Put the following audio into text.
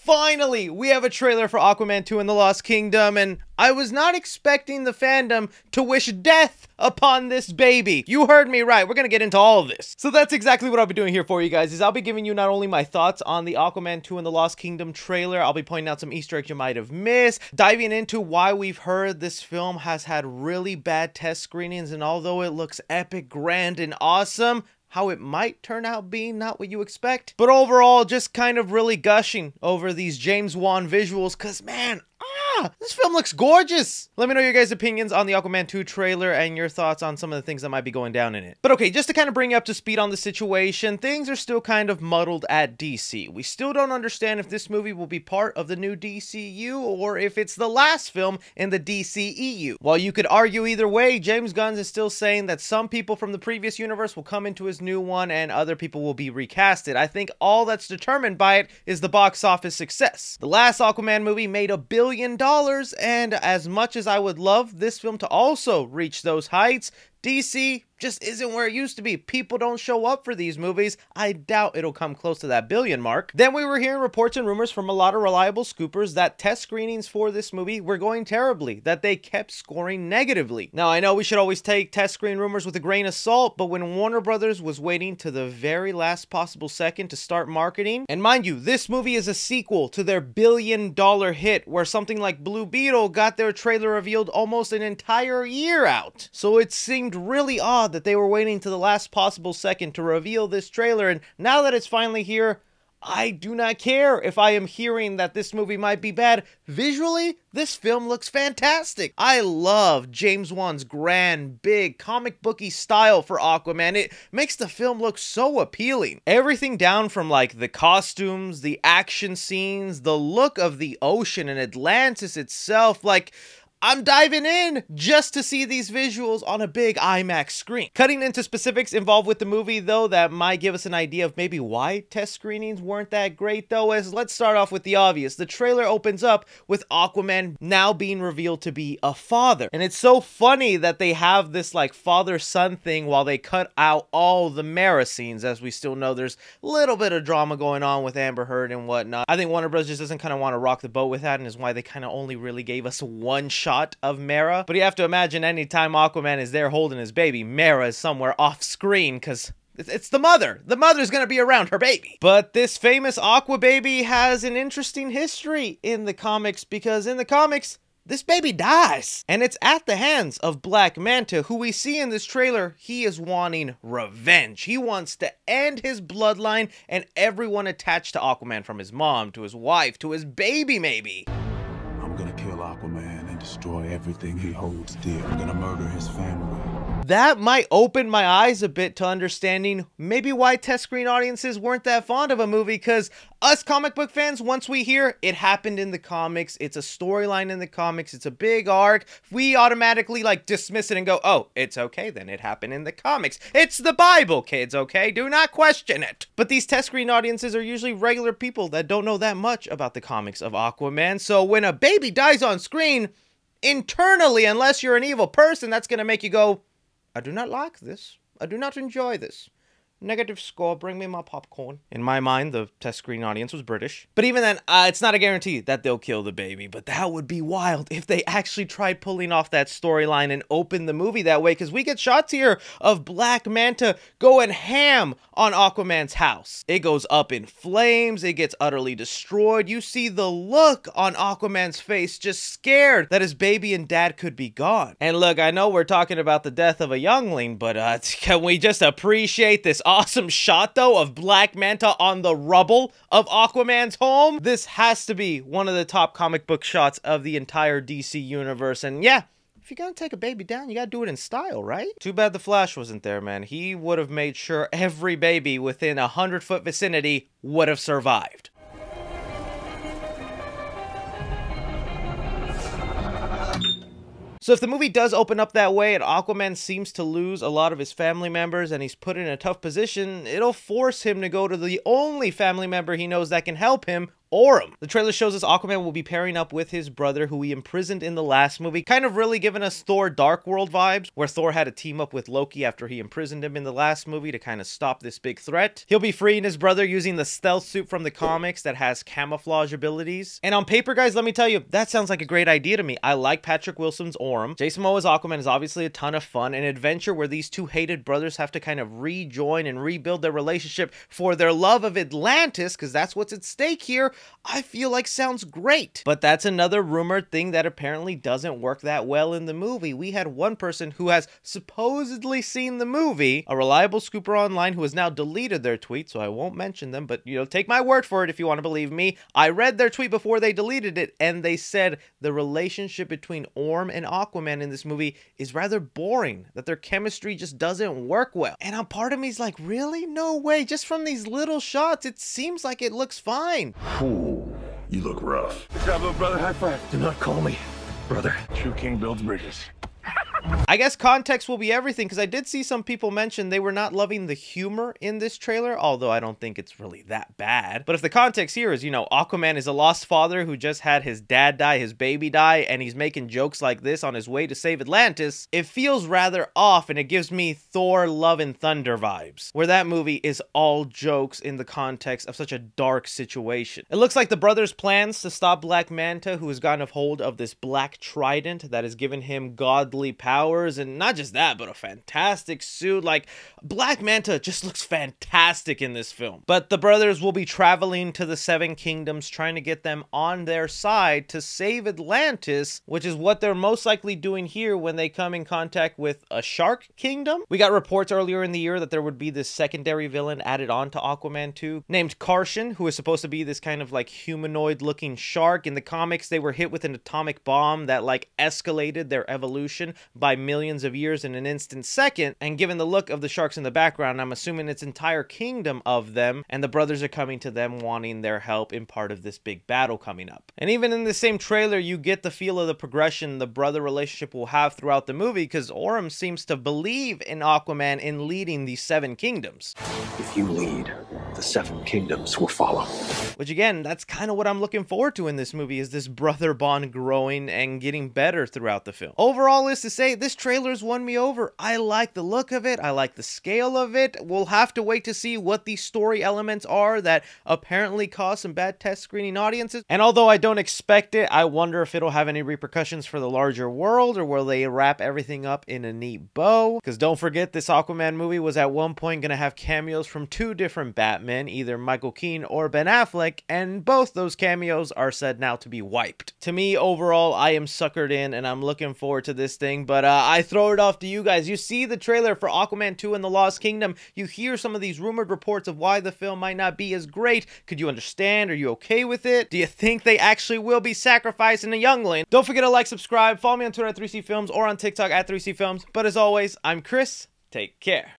Finally, we have a trailer for Aquaman 2 in the Lost Kingdom, and I was not expecting the fandom to wish death upon this baby. You heard me right. We're gonna get into all of this. So that's exactly what I'll be doing here for you guys, is I'll be giving you not only my thoughts on the Aquaman 2 in the Lost Kingdom trailer, I'll be pointing out some Easter eggs you might have missed, diving into why we've heard this film has had really bad test screenings, and although it looks epic, grand, and awesome, how it might turn out being not what you expect. But overall, just kind of really gushing over these James Wan visuals, cause man, this film looks gorgeous. Let me know your guys' opinions on the Aquaman 2 trailer and your thoughts on some of the things that might be going down in it. But okay, just to kind of bring you up to speed on the situation, things are still kind of muddled at DC. We still don't understand if this movie will be part of the new DCU or if it's the last film in the DCEU. While you could argue either way, James Gunn is still saying that some people from the previous universe will come into his new one and other people will be recasted. I think all that's determined by it is the box office success. The last Aquaman movie made $1 billion, and as much as I would love this film to also reach those heights, DC just isn't where it used to be. People don't show up for these movies. I doubt it'll come close to that billion mark. Then we were hearing reports and rumors from a lot of reliable scoopers that test screenings for this movie were going terribly, that they kept scoring negatively. Now, I know we should always take test screen rumors with a grain of salt, but when Warner Brothers was waiting to the very last possible second to start marketing, and mind you, this movie is a sequel to their billion-dollar hit, where something like Blue Beetle got their trailer revealed almost an entire year out. So it seemed really odd that they were waiting to the last possible second to reveal this trailer, and now that it's finally here, I do not care if I am hearing that this movie might be bad. Visually, this film looks fantastic. I love James Wan's grand, big, comic booky style for Aquaman. It makes the film look so appealing. Everything down from like the costumes, the action scenes, the look of the ocean and Atlantis itself, like, I'm diving in just to see these visuals on a big IMAX screen. Cutting into specifics involved with the movie, though, that might give us an idea of maybe why test screenings weren't that great, though, as let's start off with the obvious. The trailer opens up with Aquaman now being revealed to be a father. And it's so funny that they have this like father-son thing while they cut out all the Mara scenes, as we still know there's a little bit of drama going on with Amber Heard and whatnot. I think Warner Bros. Just doesn't kind of want to rock the boat with that, and is why they kind of only really gave us one shot of Mara. But you have to imagine anytime Aquaman is there holding his baby, Mara is somewhere off screen because it's the mother. The mother's gonna be around her baby. But this famous Aqua baby has an interesting history in the comics, because in the comics, this baby dies. And it's at the hands of Black Manta, who we see in this trailer, he is wanting revenge. He wants to end his bloodline and everyone attached to Aquaman, from his mom, to his wife, to his baby maybe. I'm gonna kill Aquaman and destroy everything he holds dear. I'm gonna murder his family. That might open my eyes a bit to understanding maybe why test screen audiences weren't that fond of a movie, because us comic book fans, once we hear it happened in the comics, it's a storyline in the comics, it's a big arc, we automatically like dismiss it and go, oh, it's okay then, it happened in the comics. It's the Bible, kids, okay? Do not question it. But these test screen audiences are usually regular people that don't know that much about the comics of Aquaman, so when a baby dies on screen, internally, unless you're an evil person, that's gonna make you go, I do not like this. I do not enjoy this. Negative score, bring me my popcorn. In my mind, the test screen audience was British. But even then, it's not a guarantee that they'll kill the baby. But that would be wild if they actually tried pulling off that storyline and opened the movie that way. Because we get shots here of Black Manta going ham on Aquaman's house. It goes up in flames. It gets utterly destroyed. You see the look on Aquaman's face, just scared that his baby and dad could be gone. And look, I know we're talking about the death of a youngling, but can we just appreciate this awesome shot, though, of Black Manta on the rubble of Aquaman's home? This has to be one of the top comic book shots of the entire DC universe. And yeah, if you're gonna take a baby down, you gotta do it in style, right? Too bad the Flash wasn't there, man. He would have made sure every baby within a 100-foot vicinity would have survived. So if the movie does open up that way and Aquaman seems to lose a lot of his family members and he's put in a tough position, it'll force him to go to the only family member he knows that can help him, Orm. The trailer shows us Aquaman will be pairing up with his brother who he imprisoned in the last movie, kind of really giving us Thor Dark World vibes, where Thor had to team up with Loki after he imprisoned him in the last movie to kind of stop this big threat. He'll be freeing his brother using the stealth suit from the comics that has camouflage abilities. And on paper, guys, let me tell you, that sounds like a great idea to me. I like Patrick Wilson's Orm. Jason Momoa's Aquaman is obviously a ton of fun, an adventure where these two hated brothers have to kind of rejoin and rebuild their relationship for their love of Atlantis, because that's what's at stake here. I feel like sounds great. But that's another rumored thing that apparently doesn't work that well in the movie. We had one person who has supposedly seen the movie, a reliable scooper online who has now deleted their tweet, so I won't mention them, but you know, take my word for it if you want to believe me. I read their tweet before they deleted it, and they said the relationship between Orm and Aquaman in this movie is rather boring, that their chemistry just doesn't work well. And a part of me is like, really? No way. Just from these little shots, it seems like it looks fine. Ooh, you look rough. Good job, little brother. High five. Do not call me brother. True king builds bridges. I guess context will be everything, because I did see some people mention they were not loving the humor in this trailer, although I don't think it's really that bad. But if the context here is, you know, Aquaman is a lost father who just had his dad die, his baby die, and he's making jokes like this on his way to save Atlantis, it feels rather off, and it gives me Thor Love and Thunder vibes, where that movie is all jokes in the context of such a dark situation. It looks like the brothers' plans to stop Black Manta, who has gotten a hold of this black trident that has given him godly powers, and not just that, but a fantastic suit. Like, Black Manta just looks fantastic in this film. But the brothers will be traveling to the Seven Kingdoms, trying to get them on their side to save Atlantis, which is what they're most likely doing here when they come in contact with a shark kingdom. We got reports earlier in the year that there would be this secondary villain added on to Aquaman 2 named Karshan, who is supposed to be this kind of like humanoid looking shark. In the comics, they were hit with an atomic bomb that like escalated their evolution by millions of years in an instant second, and given the look of the sharks in the background, I'm assuming it's entire kingdom of them, and the brothers are coming to them wanting their help in part of this big battle coming up. And even in the same trailer, you get the feel of the progression the brother relationship will have throughout the movie, because Orm seems to believe in Aquaman in leading the Seven Kingdoms. If you lead, the Seven Kingdoms will follow. Which again, that's kind of what I'm looking forward to in this movie, is this brother bond growing and getting better throughout the film. Overall is to say, this trailer's won me over. I like the look of it. I like the scale of it. We'll have to wait to see what these story elements are that apparently cause some bad test screening audiences. And although I don't expect it, I wonder if it'll have any repercussions for the larger world, or will they wrap everything up in a neat bow? Because don't forget, this Aquaman movie was at one point going to have cameos from two different Batmen, either Michael Keaton or Ben Affleck, and both those cameos are said now to be wiped. To me, overall, I am suckered in, and I'm looking forward to this thing, but I throw it off to you guys. You see the trailer for Aquaman 2 and the Lost Kingdom. You hear some of these rumored reports of why the film might not be as great. Could you understand? Are you okay with it? Do you think they actually will be sacrificing a youngling? Don't forget to like, subscribe, follow me on Twitter at 3C Films or on TikTok at 3C Films. But as always, I'm Chris. Take care.